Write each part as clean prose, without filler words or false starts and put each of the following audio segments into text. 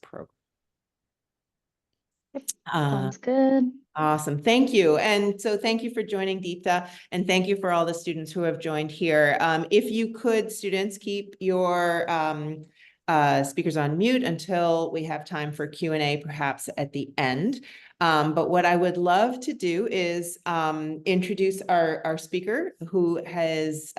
program. Sounds good. Awesome. Thank you. And so thank you for joining Deeptha, and thank you for all the students who have joined here. If you could, students, keep your speakers on mute until we have time for Q&A, perhaps at the end. But what I would love to do is introduce our speaker who has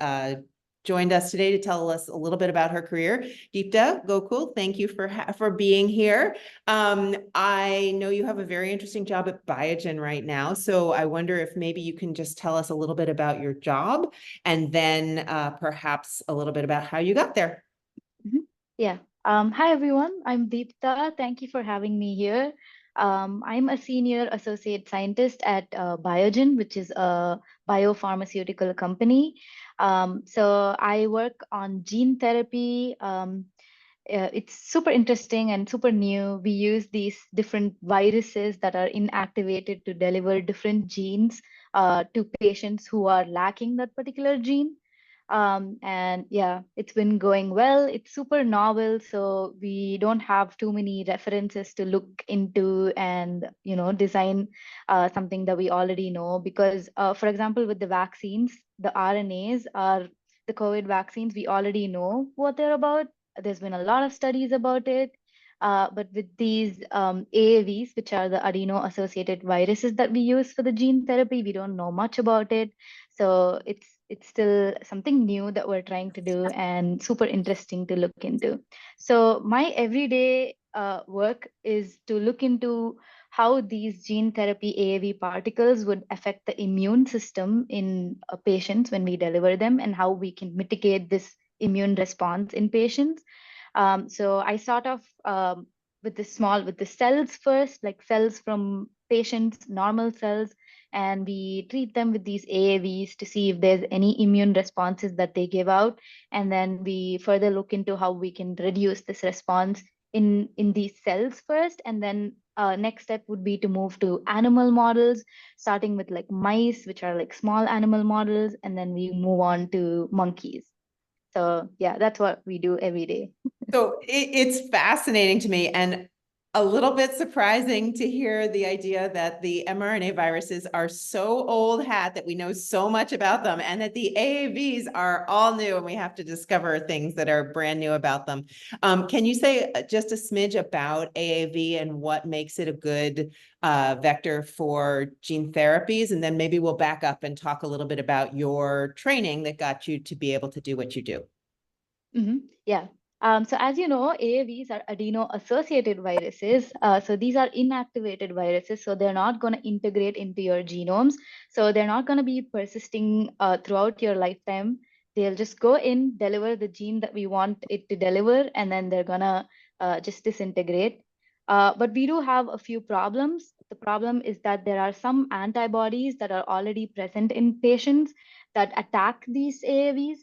joined us today to tell us a little bit about her career. Deeptha, Gokul, thank you for being here. I know you have a very interesting job at Biogen right now, so I wonder if maybe you can just tell us a little bit about your job, and then perhaps a little bit about how you got there. Yeah. Hi, everyone. I'm Deeptha. Thank you for having me here. I'm a senior associate scientist at Biogen, which is a biopharmaceutical company. So I work on gene therapy. It's super interesting and super new. We use these different viruses that are inactivated to deliver different genes to patients who are lacking that particular gene. And yeah, it's been going well. It's super novel, so we don't have too many references to look into and, design something that we already know. Because, for example, with the vaccines, the RNAs are the COVID vaccines, we already know what they're about. There's been a lot of studies about it. But with these AAVs, which are the adeno-associated viruses that we use for the gene therapy, we don't know much about it. So it's still something new that we're trying to do and super interesting to look into. So my everyday work is to look into how these gene therapy AAV particles would affect the immune system in patients when we deliver them, and how we can mitigate this immune response in patients. So I start off with the cells first, like cells from patients, normal cells, and we treat them with these AAVs to see if there's any immune responses that they give out. And then we further look into how we can reduce this response in these cells first. And then next step would be to move to animal models, starting with like mice, which are like small animal models, and then we move on to monkeys. So yeah, that's what we do every day. So it's fascinating to me, and a little bit surprising to hear the idea that the mRNA viruses are so old hat that we know so much about them, and that the AAVs are all new and we have to discover things that are brand new about them. Can you say just a smidge about AAV and what makes it a good vector for gene therapies? And then maybe we'll back up and talk a little bit about your training that got you to be able to do what you do. Yeah. So as you know, AAVs are adeno-associated viruses. So these are inactivated viruses. So they're not going to integrate into your genomes. So they're not going to be persisting throughout your lifetime. They'll just go in, deliver the gene that we want it to deliver, and then they're going to just disintegrate. But we do have a few problems. The problem is that there are some antibodies that are already present in patients that attack these AAVs.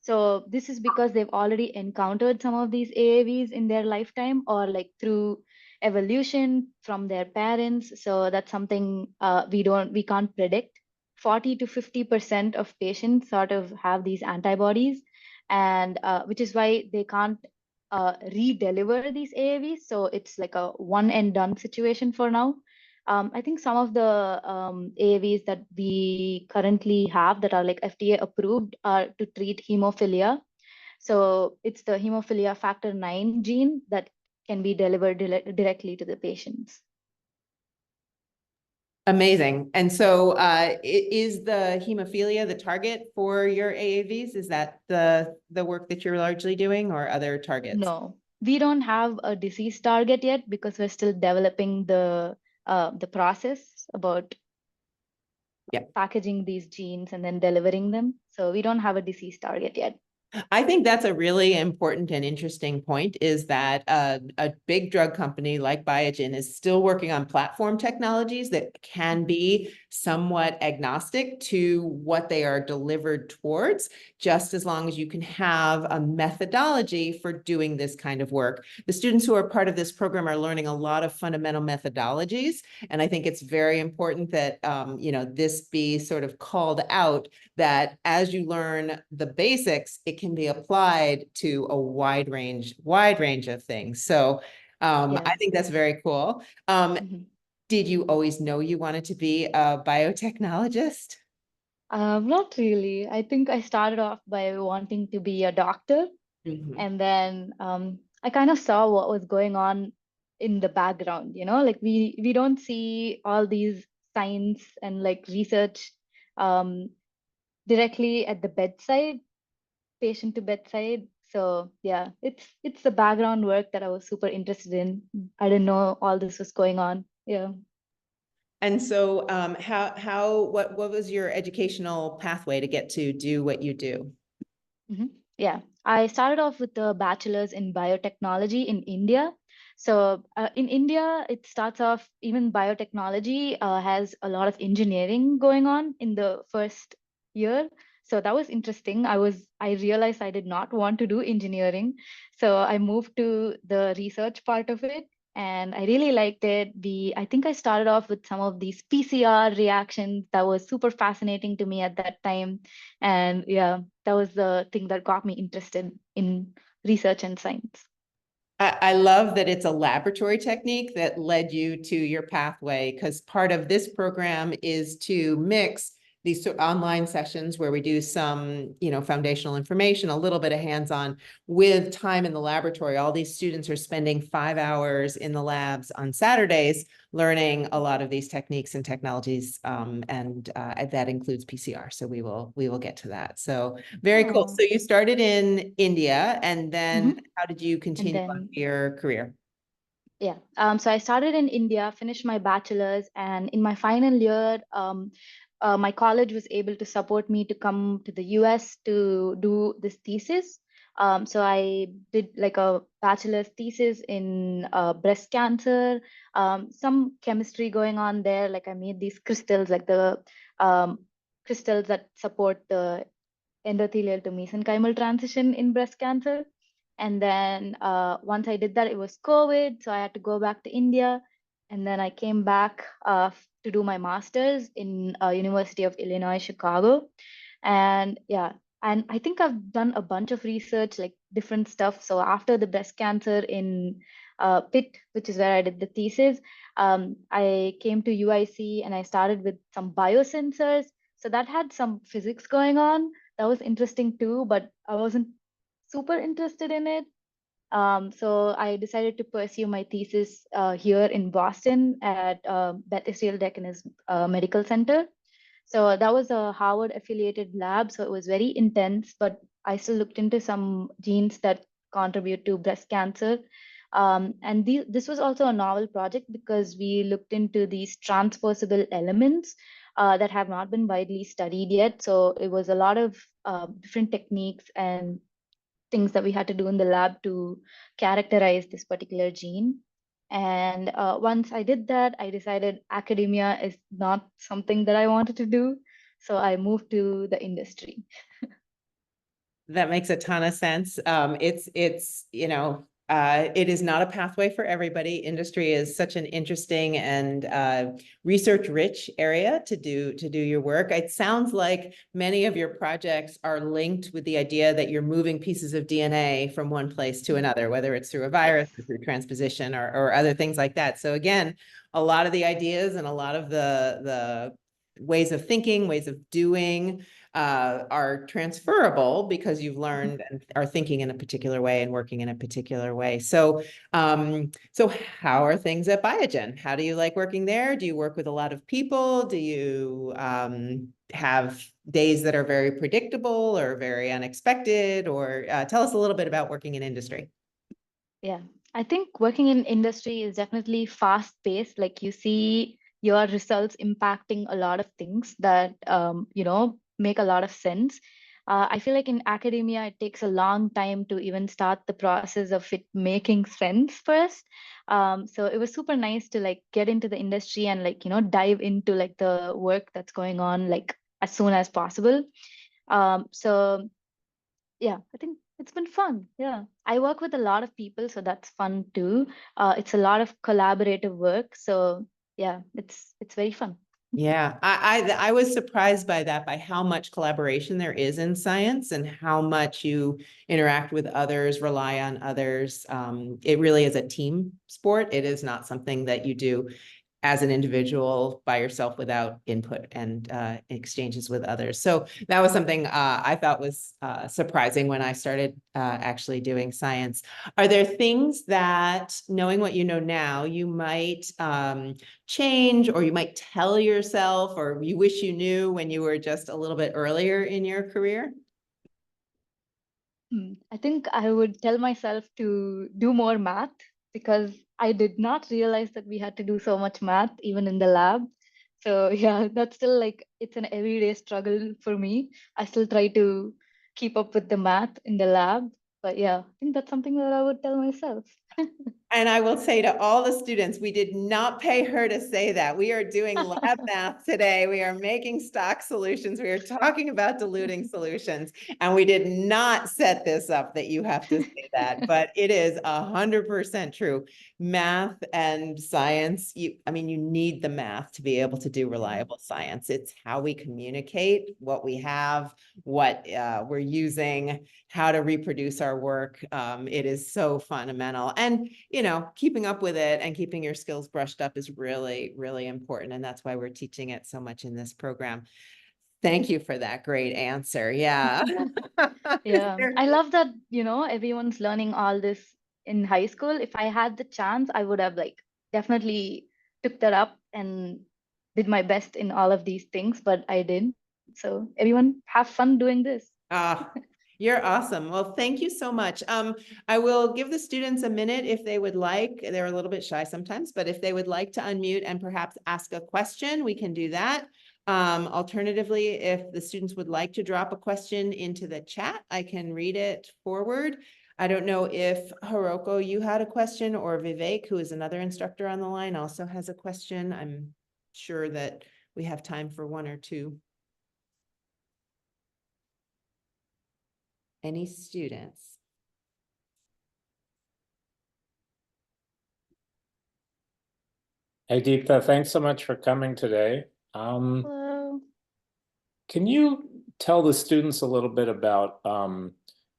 So this is because they've already encountered some of these AAVs in their lifetime, or like through evolution from their parents. So that's something we can't predict. 40 to 50% of patients sort of have these antibodies, and which is why they can't re-deliver these AAVs. So it's like a one and done situation for now. I think some of the AAVs that we currently have that are like FDA approved are to treat hemophilia. So it's the hemophilia factor 9 gene that can be delivered directly to the patients. Amazing. And so is the hemophilia the target for your AAVs? Is that the work that you're largely doing, or other targets? No, we don't have a disease target yet because we're still developing the process about packaging these genes and then delivering them. So we don't have a disease target yet. I think that's a really important and interesting point, is that a big drug company like Biogen is still working on platform technologies that can be somewhat agnostic to what they are delivered towards, just as long as you can have a methodology for doing this kind of work. The students who are part of this program are learning a lot of fundamental methodologies, and I think it's very important that this be sort of called out, that as you learn the basics, it can be applied to a wide range of things. So Yeah. I think that's very cool. Mhm. Did you always know you wanted to be a biotechnologist? Not really. I think I started off by wanting to be a doctor, Mhm. and then I kind of saw what was going on in the background, like we don't see all these science and like research um, directly at the bedside, patient to bedside. So yeah, it's the background work that I was super interested in. I didn't know all this was going on. Yeah. And so, what was your educational pathway to get to do what you do? Mhm. Yeah, I started off with a bachelor's in biotechnology in India. So in India, it starts off, even biotechnology has a lot of engineering going on in the first year. So that was interesting. I realized I did not want to do engineering. So I moved to the research part of it, and I really liked it. I think I started off with some of these PCR reactions that was super fascinating to me at that time. And yeah, that was the thing that got me interested in research and science. I love that it's a laboratory technique that led you to your pathway, because part of this program is to mix these online sessions where we do some, foundational information, a little bit of hands-on with time in the laboratory. All these students are spending 5 hours in the labs on Saturdays learning a lot of these techniques and technologies, and that includes PCR. So we will get to that. So very cool. Oh. So you started in India, and then Hmm. how did you And continue on then your career? yeah, so I started in India, finished my bachelor's, and in my final year, my college was able to support me to come to the US to do this thesis. So I did like a bachelor's thesis in breast cancer, some chemistry going on there. Like I made these crystals, like the um, crystals that support the endothelial to mesenchymal transition in breast cancer. And then once I did that, it was COVID, so I had to go back to India. And then I came back to do my master's in University of Illinois, Chicago. And yeah, and I think I've done a bunch of research, like different stuff. So after the breast cancer in Pitt, which is where I did the thesis, I came to UIC and I started with some biosensors. So that had some physics going on. That was interesting too, but I wasn't super interested in it. So I decided to pursue my thesis here in Boston at Beth Israel Deaconess Medical Center. So that was a Harvard affiliated lab. So it was very intense, but I still looked into some genes that contribute to breast cancer. And this was also a novel project because we looked into these transposable elements that have not been widely studied yet. So it was a lot of different techniques and things that we had to do in the lab to characterize this particular gene. And once I did that, I decided academia is not something that I wanted to do. So I moved to the industry. That makes a ton of sense. It is not a pathway for everybody. Industry is such an interesting and research-rich area to do your work. It sounds like many of your projects are linked with the idea that you're moving pieces of DNA from one place to another, whether it's through a Yes. virus or through transposition or other things like that. So again, a lot of the ideas and a lot of the ways of thinking, ways of doing are transferable because you've Mhm. learned and are thinking in a particular way and working in a particular way. So how are things at Biogen? How do you like working there? Do you work with a lot of people? Do you have days that are very predictable or very unexpected? Or tell us a little bit about working in industry. Yeah, I think working in industry is definitely fast paced. Like you see your results impacting a lot of things that make a lot of sense. I feel like in academia, it takes a long time to even start the process of it making sense first. So it was super nice to like get into the industry and like dive into like the work that's going on like as soon as possible. So yeah, I think it's been fun. Yeah, I work with a lot of people, so that's fun too. It's a lot of collaborative work, so yeah, it's very fun. Yeah, I was surprised by that, by how much collaboration there is in science and how much you interact with others, rely on others. It really is a team sport. It is not something that you do as an individual by yourself without input and exchanges with others. So that was something I thought was surprising when I started actually doing science. Are there things that, knowing what you know now, you might change, or you might tell yourself, or you wish you knew when you were just a little bit earlier in your career? I think I would tell myself to do more math because I did not realize that we had to do so much math even in the lab. So yeah, that's still like it's an everyday struggle for me. I still try to keep up with the math in the lab. But yeah, I think that's something that I would tell myself. And I will say to all the students, we did not pay her to say that. We are doing lab math today. We are making stock solutions. We are talking about diluting solutions. And we did not set this up that you have to say that, but it is 100% true. Math and science, I mean, you need the math to be able to do reliable science. It's how we communicate what we have, what we're using, how to reproduce our work. It is so fundamental. And, keeping up with it and keeping your skills brushed up is really, really important. And that's why we're teaching it so much in this program. Thank you for that great answer. Yeah. Is Yeah, there- I love that, everyone's learning all this in high school. If I had the chance, I would have like definitely took that up and did my best in all of these things, but I didn't. So everyone have fun doing this. Ah, you're awesome. Well, thank you so much. I will give the students a minute if they would like. They're a little bit shy sometimes, but if they would like to unmute and perhaps ask a question, we can do that. Alternatively, if the students would like to drop a question into the chat, I can read it forward. I don't know if Hiroko, you had a question, or Vivek, who is another instructor on the line, also has a question. I'm sure that we have time for one or two. Any students? Hey, Deeptha, thanks so much for coming today. Hello. Can you tell the students a little bit about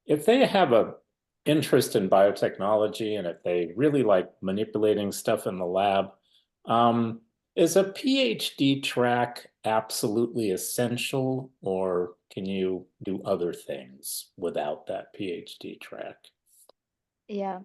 if they have a interest in biotechnology and if they really like manipulating stuff in the lab, um, is a PhD track absolutely essential, or can you do other things without that PhD track? Yeah,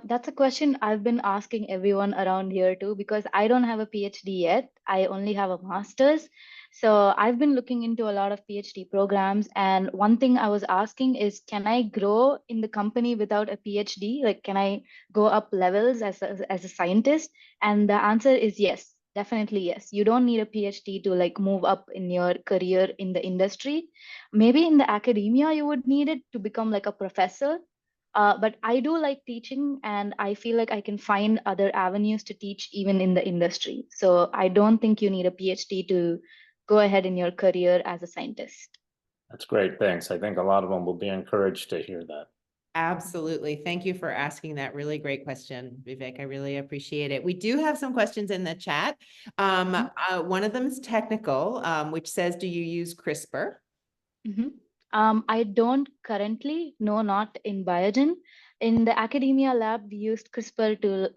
that's a question I've been asking everyone around here too, because I don't have a PhD yet. I only have a master's. So I've been looking into a lot of PhD programs. And one thing I was asking is, can I grow in the company without a PhD? Like, can I go up levels as a scientist? And the answer is yes, definitely yes. You don't need a PhD to like move up in your career in the industry. Maybe in the academia, you would need it to become like a professor, but I do like teaching, and I feel like I can find other avenues to teach even in the industry. So I don't think you need a PhD to go ahead in your career as a scientist. That's great, thanks. I think a lot of them will be encouraged to hear that. Absolutely. Thank you for asking that really great question, Vivek. I really appreciate it. We do have some questions in the chat. One of them is technical, which says, do you use CRISPR? Mhm. I don't currently, no, not in Biogen. In the academia lab, we used CRISPR to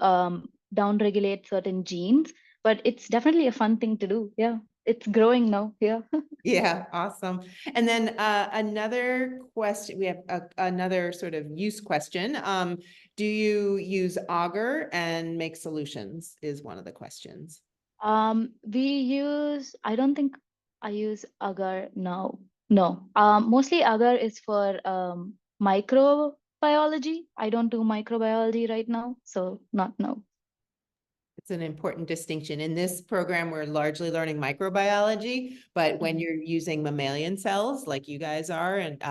downregulate certain genes, but it's definitely a fun thing to do. Yeah, it's growing now. Yeah. Yeah, awesome. And then another question, we have another sort of use question. Do you use Augur and make solutions is one of the questions. I don't think I use agar now. No. Mostly agar is for microbiology. I don't do microbiology right now, so not now. It's an important distinction. In this program, we're largely learning microbiology, but when you're using mammalian cells like you guys are, and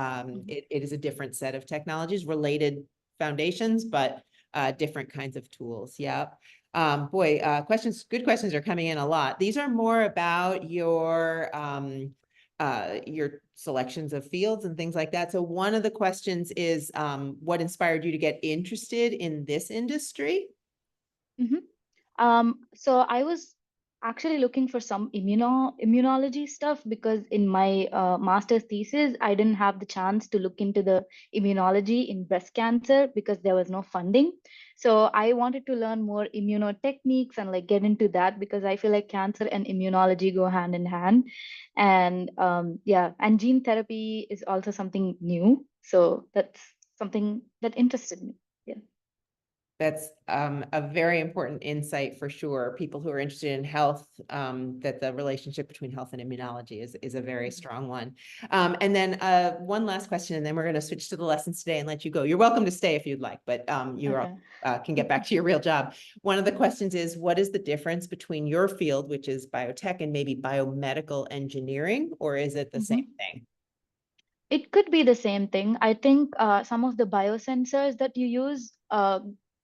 it is a different set of technologies, related foundations, but different kinds of tools. Yeah. Boy, good questions are coming in a lot. These are more about your selections of fields and things like that. So one of the questions is, what inspired you to get interested in this industry? So I was actually looking for some immunology stuff because in my master's thesis, I didn't have the chance to look into the immunology in breast cancer because there was no funding. So I wanted to learn more immunotechniques and like get into that because I feel like cancer and immunology go hand in hand. And yeah, and gene therapy is also something new. So that's something that interested me. Yeah. That's a very important insight for sure. People who are interested in health, that the relationship between health and immunology is a very strong one. And then one last question, and then we're going to switch to the lessons today and let you go. You're welcome to stay if you'd like, but you Okay. can get back to your real job. One of the questions is, what is the difference between your field, which is biotech, and maybe biomedical engineering, or is it the same thing? It could be the same thing. I think some of the biosensors that you use,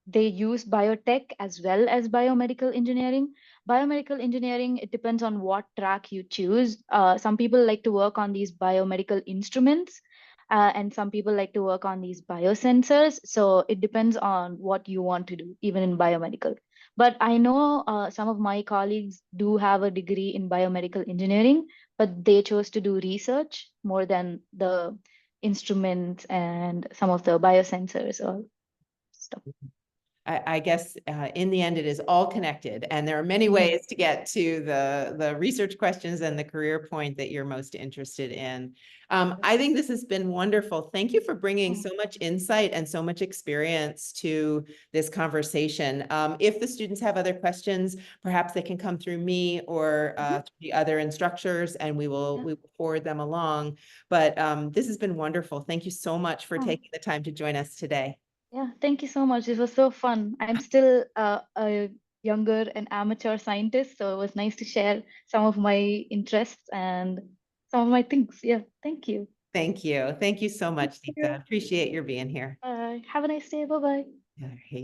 they use biotech as well as biomedical engineering. Biomedical engineering, it depends on what track you choose. Some people like to work on these biomedical instruments, and some people like to work on these biosensors. So it depends on what you want to do, even in biomedical. But I know some of my colleagues do have a degree in biomedical engineering, but they chose to do research more than the instruments and some of the biosensors or stuff. I guess in the end, it is all connected, and there are many ways to get to the research questions and the career point that you're most interested in. I think this has been wonderful. Thank you for bringing so much insight and so much experience to this conversation. If the students have other questions, perhaps they can come through me or the other instructors, and we will forward them along. But this has been wonderful. Thank you so much for taking the time to join us today. Yeah, thank you so much. It was so fun. I'm still a younger and amateur scientist, so it was nice to share some of my interests and some of my things. Yeah, thank you. Thank you. Thank you so much, Thank Deeptha. you. Appreciate your being here. Have a nice day. Bye bye. All right.